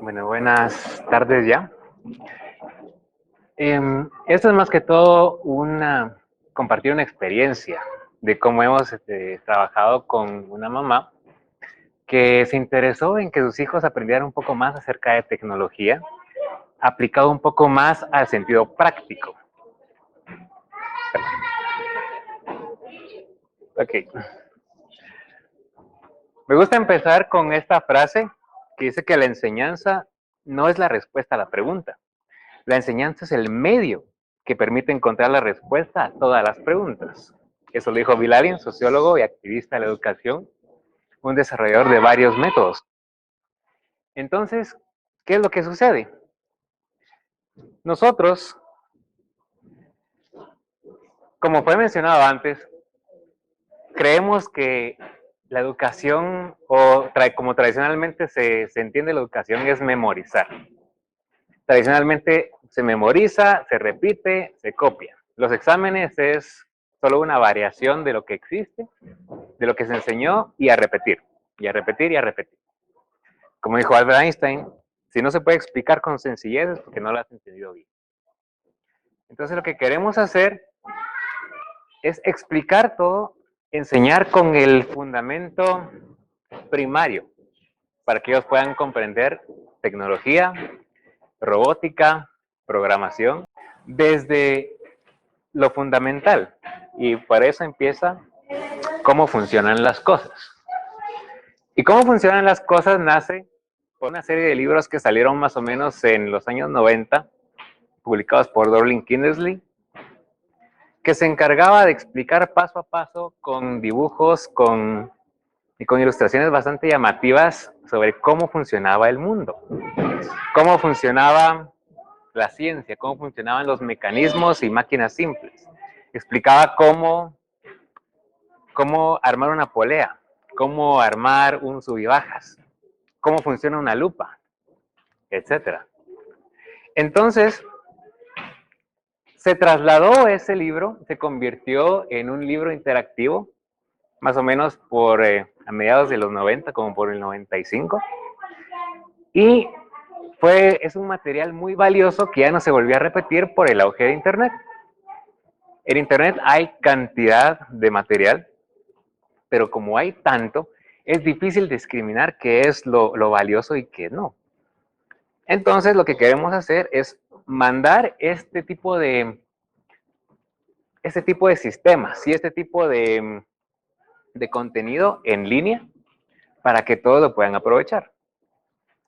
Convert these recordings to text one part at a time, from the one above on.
Bueno, buenas tardes ya. Esto es más que todo compartir una experiencia de cómo hemos trabajado con una mamá que se interesó en que sus hijos aprendieran un poco más acerca de tecnología, aplicado un poco más al sentido práctico. Ok. Me gusta empezar con esta frase que dice que la enseñanza no es la respuesta a la pregunta. La enseñanza es el medio que permite encontrar la respuesta a todas las preguntas. Eso lo dijo Bill Allen, sociólogo y activista de la educación, un desarrollador de varios métodos. Entonces, ¿qué es lo que sucede? Nosotros, como fue mencionado antes, creemos que la educación, como tradicionalmente se entiende la educación, es memorizar. Tradicionalmente se memoriza, se repite, se copia. Los exámenes es solo una variación de lo que existe, de lo que se enseñó, y a repetir, y a repetir, y a repetir. Como dijo Albert Einstein, si no se puede explicar con sencillez es porque no lo has entendido bien. Entonces lo que queremos hacer es explicar todo, enseñar con el fundamento primario, para que ellos puedan comprender tecnología, robótica, programación, desde lo fundamental. Y para eso empieza cómo funcionan las cosas. Y cómo funcionan las cosas nace por una serie de libros que salieron más o menos en los años 90, publicados por Dorling Kindersley, que se encargaba de explicar paso a paso con dibujos y con ilustraciones bastante llamativas sobre cómo funcionaba el mundo, cómo funcionaba la ciencia, cómo funcionaban los mecanismos y máquinas simples. Explicaba cómo armar una polea, cómo armar un sub y bajas, cómo funciona una lupa, etc. Entonces, se trasladó ese libro, se convirtió en un libro interactivo, más o menos a mediados de los 90, como por el 95, y es un material muy valioso que ya no se volvió a repetir por el auge de Internet. En Internet hay cantidad de material, pero como hay tanto, es difícil discriminar qué es lo valioso y qué no. Entonces, lo que queremos hacer es mandar este tipo de sistemas y este tipo de contenido en línea para que todos lo puedan aprovechar.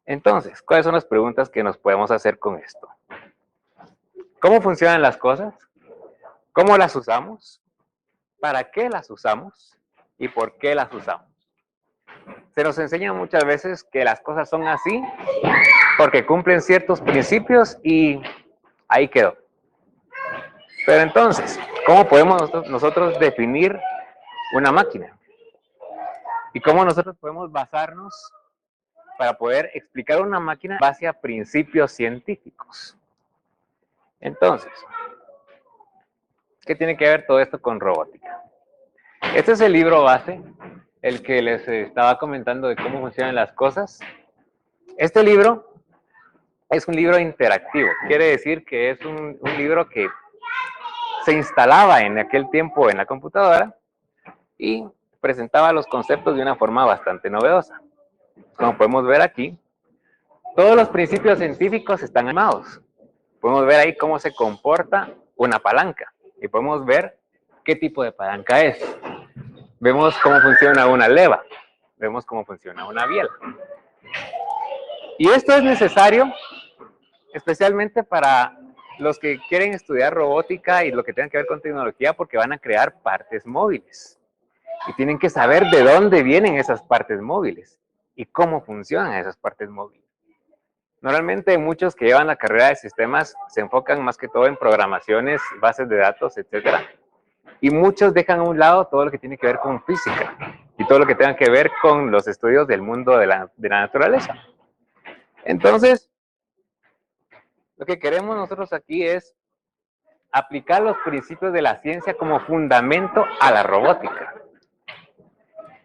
Entonces, ¿cuáles son las preguntas que nos podemos hacer con esto? ¿Cómo funcionan las cosas? ¿Cómo las usamos? ¿Para qué las usamos? ¿Y por qué las usamos? Se nos enseña muchas veces que las cosas son así porque cumplen ciertos principios y ahí quedó. Pero entonces, ¿cómo podemos nosotros definir una máquina? ¿Y cómo nosotros podemos basarnos para poder explicar una máquina en base a principios científicos? Entonces, ¿qué tiene que ver todo esto con robótica? Este es el libro base, el que les estaba comentando de cómo funcionan las cosas. Este libro es un libro interactivo, quiere decir que es un libro que se instalaba en aquel tiempo en la computadora y presentaba los conceptos de una forma bastante novedosa. Como podemos ver aquí, todos los principios científicos están animados. Podemos ver ahí cómo se comporta una palanca y podemos ver qué tipo de palanca es. Vemos cómo funciona una leva, vemos cómo funciona una biela. Y esto es necesario especialmente para los que quieren estudiar robótica y lo que tenga que ver con tecnología, porque van a crear partes móviles. Y tienen que saber de dónde vienen esas partes móviles y cómo funcionan esas partes móviles. Normalmente muchos que llevan la carrera de sistemas se enfocan más que todo en programaciones, bases de datos, etc. Y muchos dejan a un lado todo lo que tiene que ver con física y todo lo que tenga que ver con los estudios del mundo de la naturaleza. Entonces, lo que queremos nosotros aquí es aplicar los principios de la ciencia como fundamento a la robótica.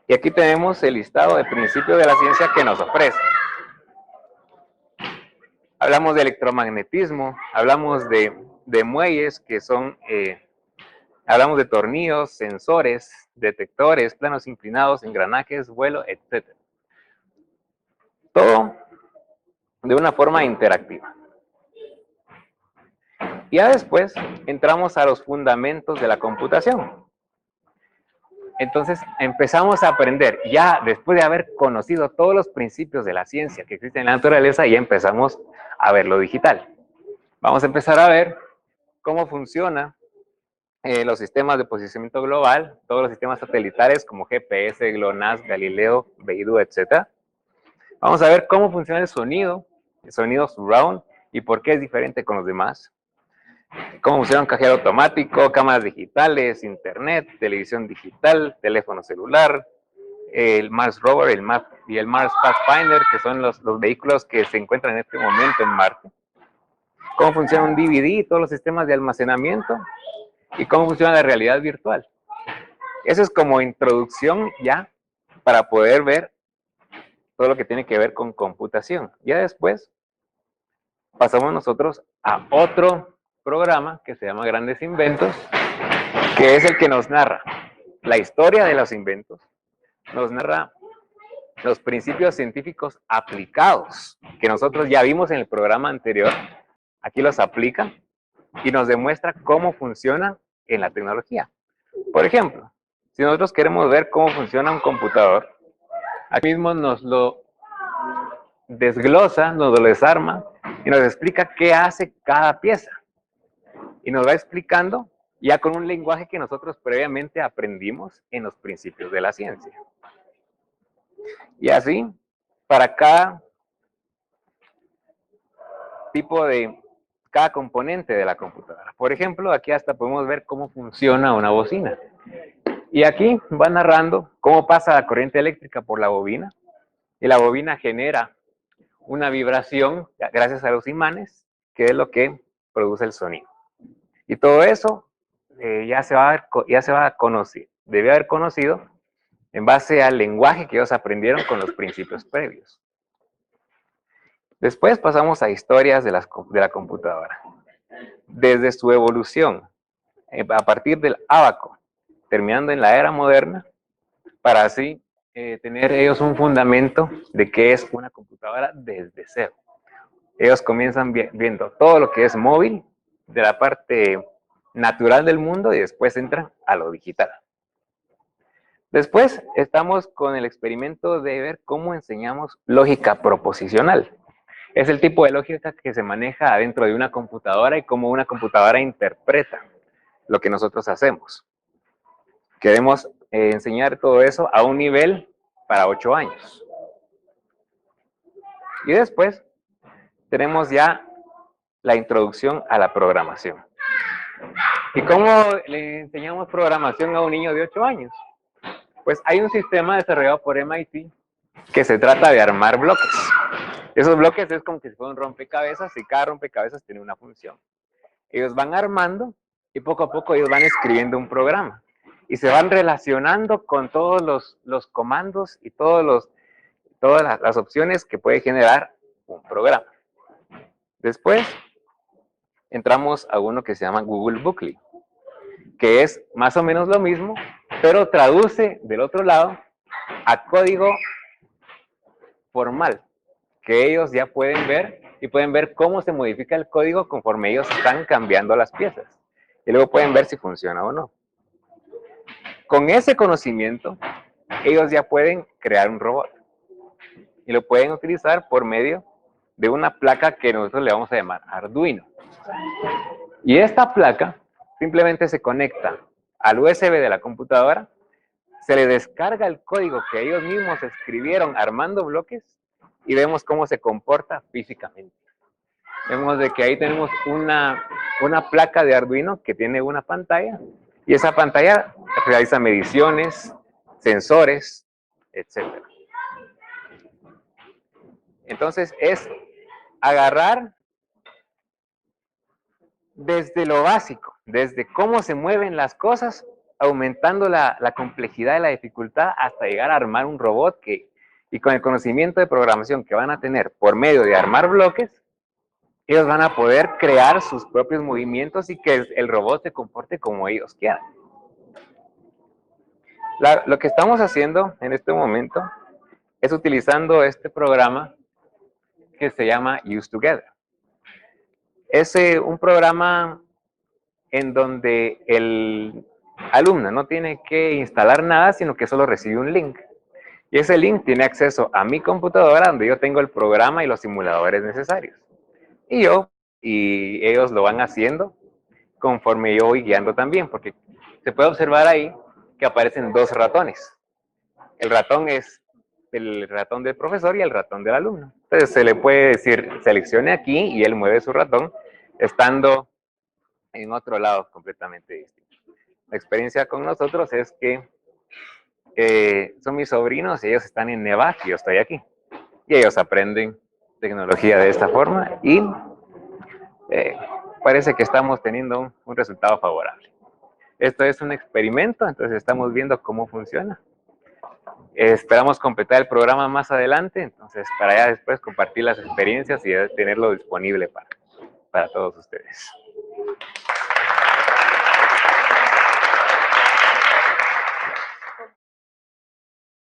Y aquí tenemos el listado de principios de la ciencia que nos ofrece. Hablamos de electromagnetismo, hablamos de muelles que son, hablamos de tornillos, sensores, detectores, planos inclinados, engranajes, vuelo, etc. Todo de una forma interactiva. Ya después entramos a los fundamentos de la computación. Entonces empezamos a aprender, ya después de haber conocido todos los principios de la ciencia que existen en la naturaleza, ya empezamos a ver lo digital. Vamos a empezar a ver cómo funcionan los sistemas de posicionamiento global, todos los sistemas satelitales como GPS, GLONASS, Galileo, Beidou, etc. Vamos a ver cómo funciona el sonido surround y por qué es diferente con los demás. Cómo funciona un cajero automático, cámaras digitales, internet, televisión digital, teléfono celular, el Mars Rover y el Mars Pathfinder, que son los vehículos que se encuentran en este momento en Marte. Cómo funciona un DVD, todos los sistemas de almacenamiento y cómo funciona la realidad virtual. Eso es como introducción ya para poder ver todo lo que tiene que ver con computación. Ya después pasamos nosotros a otro programa que se llama Grandes Inventos, que es el que nos narra la historia de los inventos, nos narra los principios científicos aplicados, que nosotros ya vimos en el programa anterior, aquí los aplica y nos demuestra cómo funciona en la tecnología. Por ejemplo, si nosotros queremos ver cómo funciona un computador, aquí mismo nos lo desglosa, nos lo desarma y nos explica qué hace cada pieza. Y nos va explicando ya con un lenguaje que nosotros previamente aprendimos en los principios de la ciencia. Y así, para cada cada componente de la computadora. Por ejemplo, aquí hasta podemos ver cómo funciona una bocina. Y aquí va narrando cómo pasa la corriente eléctrica por la bobina. Y la bobina genera una vibración gracias a los imanes, que es lo que produce el sonido. Y todo eso ya se va a conocer, debe haber conocido en base al lenguaje que ellos aprendieron con los principios previos. Después pasamos a historias de la computadora. Desde su evolución, a partir del ábaco, terminando en la era moderna, para así tener ellos un fundamento de qué es una computadora desde cero. Ellos comienzan viendo todo lo que es móvil, de la parte natural del mundo, y después entran a lo digital. Después estamos con el experimento de ver cómo enseñamos lógica proposicional. Es el tipo de lógica que se maneja adentro de una computadora y cómo una computadora interpreta lo que nosotros hacemos. Queremos enseñar todo eso a un nivel para 8 años. Y después tenemos ya la introducción a la programación. ¿Y cómo le enseñamos programación a un niño de 8 años? Pues hay un sistema desarrollado por MIT que se trata de armar bloques. Esos bloques es como que si fuera un rompecabezas y cada rompecabezas tiene una función. Ellos van armando y poco a poco ellos van escribiendo un programa. Y se van relacionando con todos los comandos y todas las opciones que puede generar un programa. Después entramos a uno que se llama Google Bookly, que es más o menos lo mismo, pero traduce del otro lado a código formal, que ellos ya pueden ver y pueden ver cómo se modifica el código conforme ellos están cambiando las piezas. Y luego pueden ver si funciona o no. Con ese conocimiento, ellos ya pueden crear un robot. Y lo pueden utilizar por medio de una placa que nosotros le vamos a llamar Arduino. Y esta placa simplemente se conecta al USB de la computadora, se le descarga el código que ellos mismos escribieron armando bloques y vemos cómo se comporta físicamente. Vemos de que ahí tenemos una placa de Arduino que tiene una pantalla y esa pantalla realiza mediciones, sensores, etc. Entonces es agarrar desde lo básico, desde cómo se mueven las cosas, aumentando la complejidad y la dificultad hasta llegar a armar un robot y con el conocimiento de programación que van a tener por medio de armar bloques, Ellos van a poder crear sus propios movimientos y que el robot se comporte como ellos quieran. Lo que estamos haciendo en este momento es utilizando este programa que se llama Use Together. Es un programa en donde el alumno no tiene que instalar nada, sino que solo recibe un link. Y ese link tiene acceso a mi computadora, donde yo tengo el programa y los simuladores necesarios. Y ellos lo van haciendo conforme yo voy guiando también, porque se puede observar ahí que aparecen dos ratones. El ratón es el ratón del profesor y el ratón del alumno. Entonces se le puede decir, seleccione aquí y él mueve su ratón, estando en otro lado completamente distinto. La experiencia con nosotros es que son mis sobrinos, ellos están en Nevac y yo estoy aquí. Y ellos aprenden tecnología de esta forma y parece que estamos teniendo un resultado favorable. Esto es un experimento, entonces estamos viendo cómo funciona. Esperamos completar el programa más adelante, entonces para ya después compartir las experiencias y tenerlo disponible para todos ustedes.